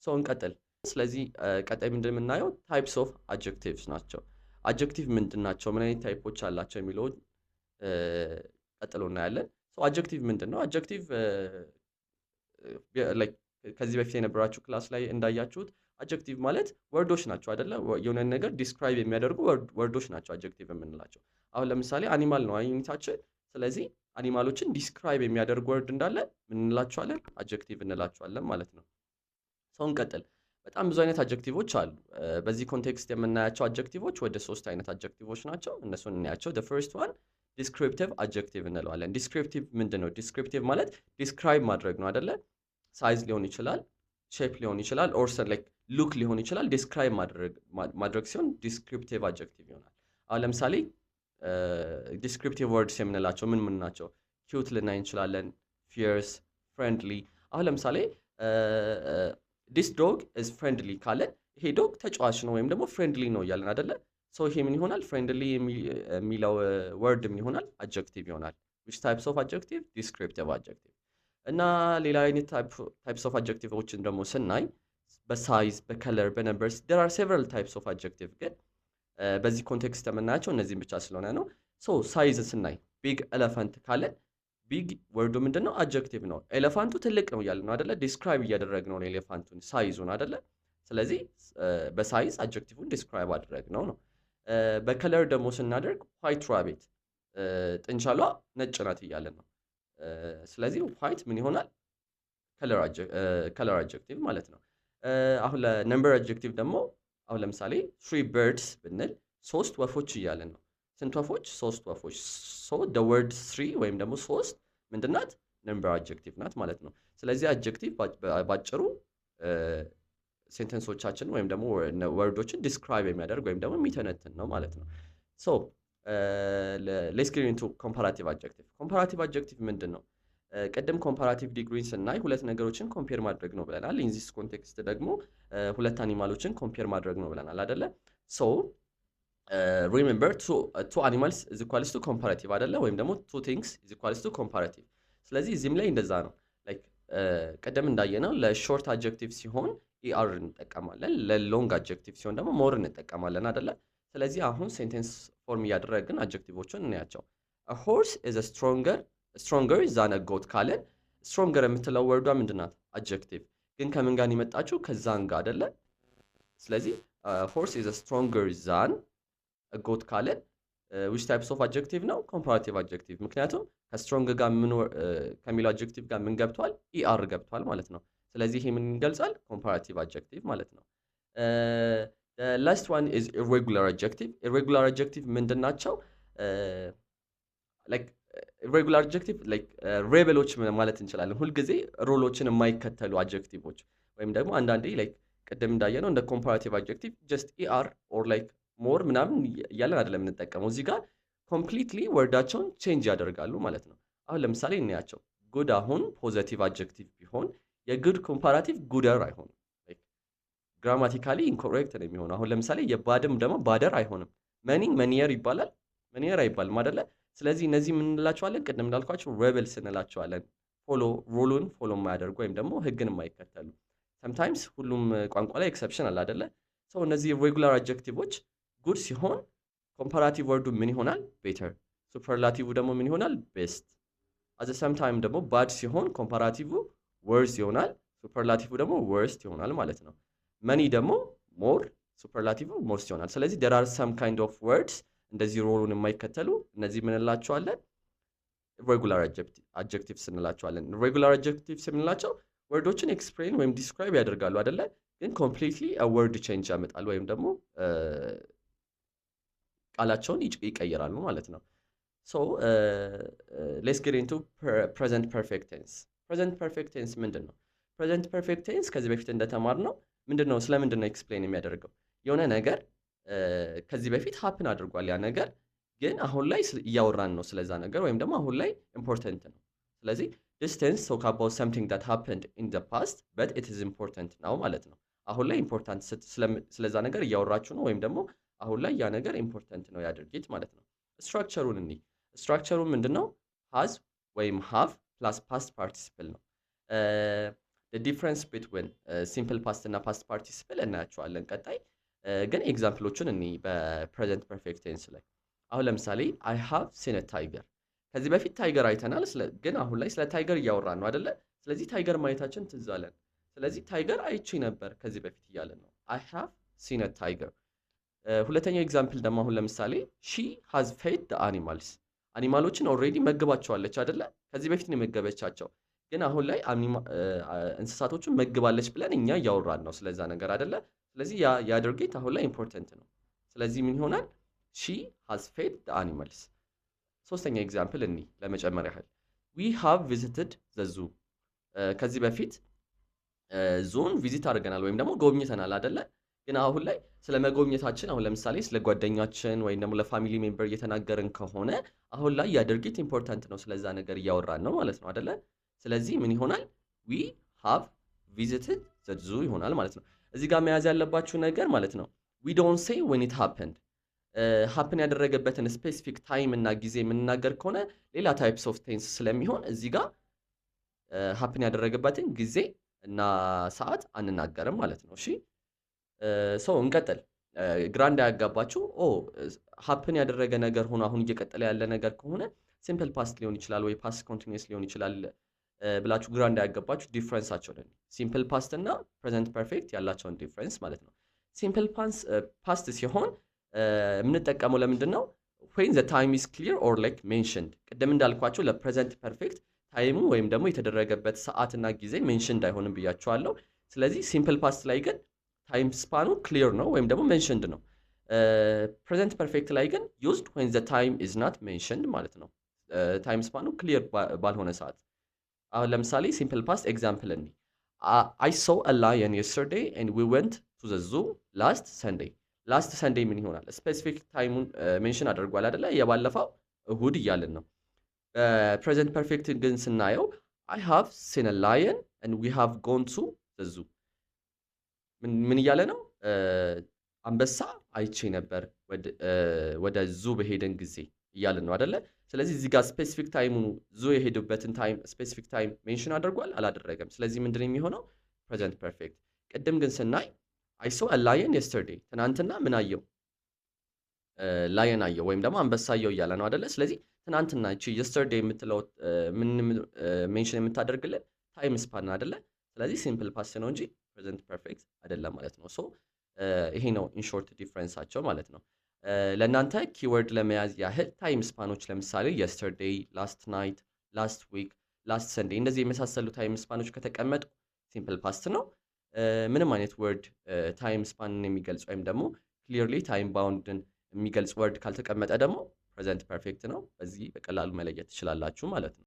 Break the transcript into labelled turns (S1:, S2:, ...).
S1: ሶ እንቀጥል። ስለዚህ ቀጣይ ምንድን የምናየው ታይፕስ ኦፍ አድጀክቲቭስ ናቸው። አድጀክቲቭ ምንድን ናቸው፣ ምን አይነት ታይፖች አላቸው የሚለውን ቀጥሎ እናያለን። ሶ አድጀክቲቭ ምንድን ነው? አድጀክቲቭ ላይክ ከዚህ በፊት የነበራችሁ ክላስ ላይ እንዳያችሁት አድጀክቲቭ ማለት ወርዶች ናቸው አይደለ? የሆነ ነገር ዲስክራይብ የሚያደርጉ ወርዶች ናቸው አድጀክቲቭ የምንላቸው። አሁን ለምሳሌ አኒማል ነው ዩኒታችን። ስለዚህ አኒማሎችን ዲስክራይብ የሚያደርግ ወርድ እንዳለ ምን እንላቸዋለን? አድጀክቲቭ እንላቸዋለን ማለት ነው። ሰው እንቀጥል። በጣም ብዙ አይነት አድጀክቲቮች አሉ። በዚህ ኮንቴክስት የምናያቸው አድጀክቲቮች ወደ 3 አይነት አድጀክቲቮች ናቸው። እነሱን እናያቸው። the first one ዲስክሪፕቲቭ አድጀክቲቭ እንለዋለን። ዲስክሪፕቲቭ ምንድን ነው? ዲስክሪፕቲቭ ማለት ዲስክራይብ ማድረግ ነው አይደለ? ሳይዝ ሊሆን ይችላል፣ ሼፕ ሊሆን ይችላል፣ ኦር ላይክ ሉክ ሊሆን ይችላል። ዲስክራይብ ማድረግ ሲሆን ዲስክሪፕቲቭ አድጀክቲቭ ይሆናል። አሁን ለምሳሌ ዲስክሪፕቲቭ ወርድስ የምንላቸው ምን ናቸው? ኪዩት ልናይ እንችላለን፣ ፊየርስ፣ ፍሬንድሊ። አሁን ለምሳሌ ዲስ ዶግ ኢዝ ፍሬንድሊ ካለን ይሄ ዶግ ተጫዋች ነው ወይም ደግሞ ፍሬንድሊ ነው እያለን አይደለ? ሶ ይሄ ምን ይሆናል? ፍሬንድሊ የሚለው ወርድ ምን ይሆናል? አድጀክቲቭ ይሆናል። which types of adjective? descriptive adjective። እና ሌላ አይነት ታይፕስ ኦፍ አድጀክቲቮችን ደግሞ ስናይ በሳይዝ፣ በከለር፣ በነምበርስ there are several types of adjective። ግን በዚህ ኮንቴክስት የምናያቸው እነዚህም ብቻ ስለሆነ ነው። ሶ ሳይዝ ስናይ ቢግ ኤሌፋንት ካለን ቢግ ወርዱ ምንድነው? አድጀክቲቭ ነው። ኤሌፋንቱ ትልቅ ነው እያልን ነው አይደለ? ዲስክራይብ እያደረግነው ነው ኤሌፋንቱን ሳይዙን አይደለ? ስለዚህ በሳይዝ አድጀክቲቭን ዲስክራይብ አደረግነው ነው። በከለር ደግሞ ስናደርግ ዋይት ራቢት ጥንቻሏ ነጭ ናት እያለን ነው። ስለዚህ ዋይት ምን ይሆናል? ከለር አድጀክቲቭ ማለት ነው። አሁን ለነምበር አድጀክቲቭ ደግሞ አሁን ለምሳሌ 3 birds ብንል 3 ወፎች እያለን ነው። ስንት ወፎች? 3 ወፎች። ሶ the word 3 ወይም ደግሞ 3 ምንድናት? ነምበር አድጀክቲቭ ናት ማለት ነው። ስለዚህ አድጀክቲቭ ባጭሩ ሴንተንሶቻችን ወይም ደግሞ ወርዶችን ዲስክራይብ የሚያደርግ ወይም ደግሞ የሚተነትን ነው ማለት ነው። ሶ ሌትስ ጌት ኢንቱ ኮምፓራቲቭ አድጀክቲቭ። ኮምፓራቲቭ አድጀክቲቭ ምንድን ነው? ቅድም ኮምፓራቲቭ ዲግሪን ስናይ ሁለት ነገሮችን ኮምፔር ማድረግ ነው ብለናል። ኢን ዚስ ኮንቴክስት ደግሞ ሁለት አኒማሎችን ኮምፔር ማድረግ ነው ብለናል አይደለ? ሶ ሪሜምበር ቱ አኒማልስ ኢዝ ኢኳልስ ቱ ኮምፓራቲቭ አይደለ? ወይም ደግሞ ቱ ቲንግስ ኢዝ ኢኳልስ ቱ ኮምፓራቲቭ። ስለዚህ እዚህም ላይ እንደዛ ነው። ላይክ ቅድም እንዳየነው ለሾርት አድጀክቲቭ ሲሆን ኢአር እንጠቀማለን፣ ለሎንግ አድጀክቲቭ ሲሆን ደግሞ ሞር እንጠቀማለን አይደለ? ስለዚህ አሁን ሴንቴንስ ፎርም እያደረግን አድጀክቲቮችን እናያቸው። a horse is a stronger than a goat ካለን ስትሮንገር የምትለው ወርዷ ምንድናት? አድጀክቲቭ። ግን ከምን ጋር የመጣችው? ከዛን ጋር አይደለ? ስለዚህ horse is a stronger than a goat ካለን which types of adjective ነው? comparative adjective። ምክንያቱም ከስትሮንግ ጋር ከሚለው አድጀክቲቭ ጋር ምን ገብቷል? ኢአር ገብቷል ማለት ነው። ስለዚህ ይሄ ምን ይገልጻል? comparative adjective ማለት ነው። the last one is irregular adjective። irregular adjective ምንድን ናቸው? like irregular adjective like ሬቤሎች ማለት እንችላለን። ሁልጊዜ ሮሎችን የማይከተሉ አድጀክቲቮች ወይም ደግሞ አንዳንዴ like ቅድም እንዳየነው እንደ comparative adjective just er or like more ምናምን እያለን አይደለም የምንጠቀመው። እዚህ ጋር ኮምፕሊትሊ ወርዳቸውን ቼንጅ ያደርጋሉ ማለት ነው። አሁን ለምሳሌ እናያቸው። ጉድ አሁን ፖዘቲቭ አድጀክቲቭ ቢሆን የጉድ ኮምፓራቲቭ ጉደር አይሆንም። ግራማቲካሊ ኢንኮሬክት ነው የሚሆነው። አሁን ለምሳሌ የባድም ደግሞ ባደር አይሆንም። መኒ መኒየር ይባላል፣ መኒየር አይባልም አይደለ? ስለዚህ እነዚህ ምን እንላቸዋለን? ቅድም እንዳልኳቸው ሬቤልስ እንላቸዋለን። ሩሉን ፎሎ የማያደርጉ ወይም ደግሞ ህግን የማይከተሉ። ሰምታይምስ ሁሉም ቋንቋ ላይ ኤክሰፕሽን አለ አይደለ? ሰው እነዚህ ሬጉላር አድጀክቲቮች ጉድ ሲሆን ኮምፓራቲቭ ወርዱ ምን ይሆናል? ቤተር። ሱፐርላቲቭ ደግሞ ምን ይሆናል? ቤስት። አት ዘ ሰም ታይም ደግሞ ባድ ሲሆን ኮምፓራቲቭ ወርስ ይሆናል፣ ሱፐርላቲቭ ደግሞ ወርስት ይሆናል ማለት ነው። መኒ ደግሞ ሞር፣ ሱፐርላቲቭ ሞስት ይሆናል። ስለዚህ there are some kind of words እንደዚህ ሮሉን የማይከተሉ እነዚህ ምን እንላቸዋለን? ሬጉላር አድጀክቲቭስ እንላቸዋለን። ሬጉላር አድጀክቲቭስ የምንላቸው ወርዶችን ኤክስፕሌን ወይም ዲስክራይብ ያደርጋሉ አይደለ? ግን ኮምፕሊትሊ ወርድ ቼንጅ ያመጣሉ ወይም ደግሞ ቃላቸውን ይቀይራሉ ማለት ነው። ሶ ሌትስ ጌት ኢንቱ ፕሬዘንት ፐርፌክት ቴንስ። ፕሬዘንት ፐርፌክት ቴንስ ምንድን ነው? ፕሬዘንት ፐርፌክት ቴንስ ከዚህ በፊት እንደተማርነው ምንድን ነው? ስለምንድን ነው ኤክስፕሌን የሚያደርገው? የሆነ ነገር ከዚህ በፊት ሀፕን አድርጓል። ያ ነገር ግን አሁን ላይ እያወራን ነው ስለዛ ነገር ወይም ደግሞ አሁን ላይ ኢምፖርታንት ነው። ስለዚህ this tense talk about something that happened in the past but it is important now ማለት ነው። አሁን ላይ ኢምፖርታንት ስለዛ ነገር እያወራችሁ ነው ወይም ደግሞ አሁን ላይ ያ ነገር ኢምፖርታንት ነው ያድርጊት ማለት ነው። ስትራክቸሩን እንይ። ስትራክቸሩ ምንድነው? has ወይም have plus past participle ነው። ዲፍረንስ ቢትዊን ሲምፕል ፓስት እና ፓስት ፓርቲሲፕል እናያቸዋለን ቀጣይ። ግን ኤግዛምፕሎቹን እኔ በፕሬዘንት ፐርፌክት ቴንስ ላይ አሁን ለምሳሌ አይ ሃቭ ሲን ታይገር። ከዚህ በፊት ታይገር አይተናል፣ ግን አሁን ላይ ስለ ታይገር እያወራን ነው አይደለ? ስለዚህ ታይገር ማየታችን ትዝ አለን። ስለዚህ ታይገር አይቼ ነበር ከዚህ በፊት እያለን ነው። አይ ሃቭ ሲን ታይገር። ሁለተኛው ኤግዛምፕል ደግሞ አሁን ለምሳሌ ሺ ሃዝ ፌድ ደ አኒማልስ። አኒማሎችን ኦልሬዲ መግባቸዋለች አይደለ? ከዚህ በፊት ነው የመገበቻቸው፣ ግን አሁን ላይ እንስሳቶችን መግባለች ብለን እኛ እያወራን ነው ስለዛ ነገር አይደለ? ስለዚህ ያ ድርጊት አሁን ላይ ኢምፖርተንት ነው። ስለዚህ ምን ይሆናል? ሺ ሃዝ ፌድ ደ አኒማልስ። ሶስተኛ ኤግዛምፕል እኒ ለመጨመር ያህል ዊ ሃቭ ቪዚትድ ዘ ዙ። ከዚህ በፊት ዞን ቪዚት አድርገናል ወይም ደግሞ ጎብኝተናል አይደለ? ግን አሁን ላይ ስለ መጎብኘታችን አሁን ለምሳሌ ስለ ጓደኛችን ወይም ደግሞ ለፋሚሊ ሜምበር እየተናገርን ከሆነ አሁን ላይ ያ ድርጊት ኢምፖርታንት ነው፣ ስለዛ ነገር እያወራን ነው ማለት ነው አይደለ? ስለዚህ ምን ይሆናል? ዊ ሃቭ ቪዚትድ ዘ ዙ ይሆናል ማለት ነው። እዚህ ጋር መያዝ ያለባችሁ ነገር ማለት ነው ዊ ዶንት ሴይ ዌን ኢት ሃፕንድ። ሃፕን ያደረገበትን ስፔሲፊክ ታይም እና ጊዜ የምንናገር ከሆነ ሌላ ታይፕስ ኦፍ ቴንስ ስለሚሆን እዚህ ጋር ሃፕን ያደረገበትን ጊዜ እና ሰዓት አንናገርም ማለት ነው። እሺ ሰው እንቀጥል። ግራ እንዳያጋባችሁ ሃፕን ያደረገ ነገር ሆኖ አሁን እየቀጠለ ያለ ነገር ከሆነ ሲምፕል ፓስት ሊሆን ይችላል ወይ ፓስት ኮንቲኒየስ ሊሆን ይችላል ብላችሁ ግራ እንዳያጋባችሁ ዲፍረንሳቸው ነው። ሲምፕል ፓስት እና ፕሬዘንት ፐርፌክት ያላቸውን ዲፍረንስ ማለት ነው። ሲምፕል ፓስት ሲሆን የምንጠቀመው ለምንድን ነው? when the time is clear or like mentioned። ቅድም እንዳልኳችሁ ለፕሬዘንት ፐርፌክት ታይሙ ወይም ደግሞ የተደረገበት ሰዓትና ጊዜ ሜንሽንድ አይሆንም ብያችኋለሁ። ስለዚህ ሲምፕል ፓስት ላይ ግን ታይም ስፓኑ ክሊር ነው ወይም ደግሞ ሜንሽንድ ነው። ፕሬዘንት ፐርፌክት ላይ ግን used when the time is not mentioned ማለት ነው። ታይም ስፓኑ ክሊር ባልሆነ ሰዓት። አሁን ለምሳሌ ሲምፕል ፓስት ኤግዛምፕል እኒ I saw a lion yesterday and we went to the zoo last Sunday። ላስት ሰንዴይ ምን ይሆናል? ስፔሲፊክ ታይሙን ሜንሽን አድርጓል አይደለ? የባለፈው እሁድ እያልን ነው። ፕሬዘንት ፐርፌክት ግን ስናየው I have seen a lion and we have gone to the zoo። ምን እያለ ነው? አንበሳ አይቼ ነበር ወደ ዙ በሄደን ጊዜ እያልን ነው አይደለ? ስለዚህ እዚህ ጋር ስፔሲፊክ ታይሙን ዙ የሄዱበትን ታይም ስፔሲፊክ ታይም ሜንሽን አድርጓል አላደረገም? ስለዚህ ምንድን ነው የሚሆነው? ፕሬዘንት ፐርፌክት። ቅድም ግን ስናይ I saw a lion yesterday። ትናንትና ምን አየው? ላየን አየው ወይም ደግሞ አንበሳ አየው እያለ ነው አይደለ? ስለዚህ ትናንትና እቺ yesterday የምትለው ምን ሜንሽን የምታደርግልን ታይም ስፓን አይደለ? ስለዚህ ሲምፕል ፓስት ነው እንጂ ፕሬዘንት ፐርፌክት አይደለም ማለት ነው። ሶ ይሄ ነው ኢን ሾርት ዲፍረንሳቸው ማለት ነው። ለእናንተ ኪወርድ ለመያዝ ያህል ታይም ስፓኖች ለምሳሌ yesterday፣ last night፣ last week፣ last Sunday እንደዚህ የመሳሰሉ ታይም ስፓኖች ከተቀመጡ ሲምፕል ፓስት ነው። ምንም አይነት ወርድ ታይም ስፓንን የሚገልጽ ወይም ደግሞ ክሊርሊ ታይም ባውንድን የሚገልጽ ወርድ ካልተቀመጠ ደግሞ ፕሬዘንት ፐርፌክት ነው። በዚህ በቀላሉ መለየት ትችላላችሁ ማለት ነው።